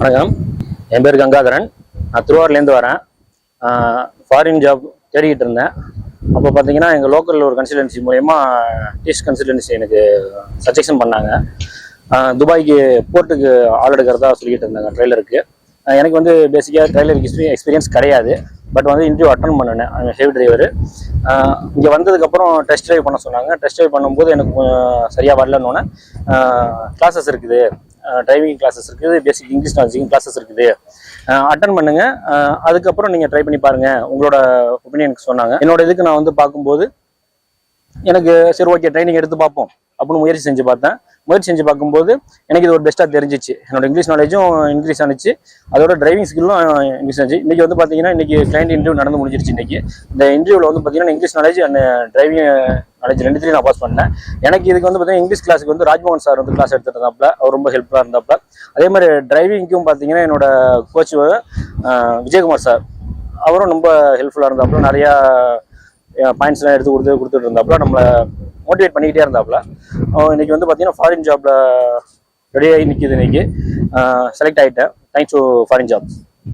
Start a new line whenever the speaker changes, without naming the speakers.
வணக்கம், என் பேர் கங்காதரன். நான் திருவாரூர்லேருந்து வரேன். ஃபாரின் ஜாப் தேடிக்கிட்டு இருந்தேன். அப்போ பார்த்தீங்கன்னா எங்கள் லோக்கலில் ஒரு கன்சல்டன்சி மூலயமா டீஸ் கன்சல்டன்சி எனக்கு சஜஷன் பண்ணாங்க. துபாய்க்கு போர்ட்டுக்கு ஆள் எடுக்கிறதா சொல்லிக்கிட்டு இருந்தாங்க ட்ரெய்லருக்கு. எனக்கு வந்து பேசிக்காக ட்ரெய்லருக்கு எக்ஸ்பீரியன்ஸ் கிடையாது. பட் வந்து இன்டர்வியூ அட்டன் பண்ணினேன். ஹெவி டிரைவர் இங்கே வந்ததுக்கப்புறம் டெஸ்ட் ட்ரைவ் பண்ண சொன்னாங்க. டெஸ்ட் ட்ரைவ் பண்ணும்போது எனக்கு சரியாக வரலன்னொன்னே கிளாஸஸ் இருக்குது, டிரைவிங் கிளாஸஸ் இருக்குது, பேசிக் இங்கிலீஷ் நாலேஜிங் கிளாஸஸ் இருக்குது, அட்டன் பண்ணுங்க, அதுக்கப்புறம் நீங்கள் ட்ரை பண்ணி பாருங்கள் உங்களோட ஒப்பீனியனுக்கு சொன்னாங்க. என்னோட இதுக்கு நான் வந்து பார்க்கும்போது எனக்கு சரி ஓகே ட்ரைனிங் எடுத்து பார்ப்போம் அப்படின்னு முயற்சி செஞ்சு பார்த்தேன். முயற்சி செஞ்சு பார்க்கும்போது எனக்கு இது ஒரு பெஸ்ட்டாக தெரிஞ்சிச்சு. என்னோட இங்கிலீஷ் நாலேஜும் இன்க்ரீஸ் ஆனிச்சு, அதோட டிரைவிங் ஸ்கில்லும் இன்க்ரீஸ் ஆச்சு. இன்றைக்கி வந்து பார்த்தீங்கன்னா இன்றைக்கி கிளைண்ட் இன்டர்வியூ நடந்து முடிஞ்சிருச்சு. இன்றைக்கி இந்த இன்டர்வியூவில் வந்து பார்த்தீங்கன்னா English knowledge and driving knowledge ரெண்டுத்தையும் நான் பாஸ் பண்ணேன். எனக்கு இதுக்கு வந்து பார்த்தீங்கன்னா இங்கிலீஷ் கிளாஸுக்கு வந்து ராஜ்மோகன் சார் வந்து கிளாஸ் எடுத்துட்டு இருந்தாப்புல, அவர் ரொம்ப ஹெல்ப்ஃபுல்லாக இருந்தாப்புல. அதே மாதிரி டிரைவிங்க்கும் பார்த்தீங்கன்னா என்னோட கோச் விஜயகுமார் சார், அவரும் ரொம்ப ஹெல்ப்ஃபுல்லாக இருந்தாப்புல. நிறையா பாயிண்ட்ஸ்லாம் எடுத்து கொடுத்துட்டு இருந்தாப்புல, நம்மளை மோட்டிவேட் பண்ணிக்கிட்டே இருந்தாப்புல. இன்னைக்கு வந்து பார்த்தீங்கன்னா ஃபாரின் ஜாப்ல ரெடியாகி நிற்கிது. இன்னைக்கு செலக்ட் ஆகிட்டேன். Thanks to foreign jobs.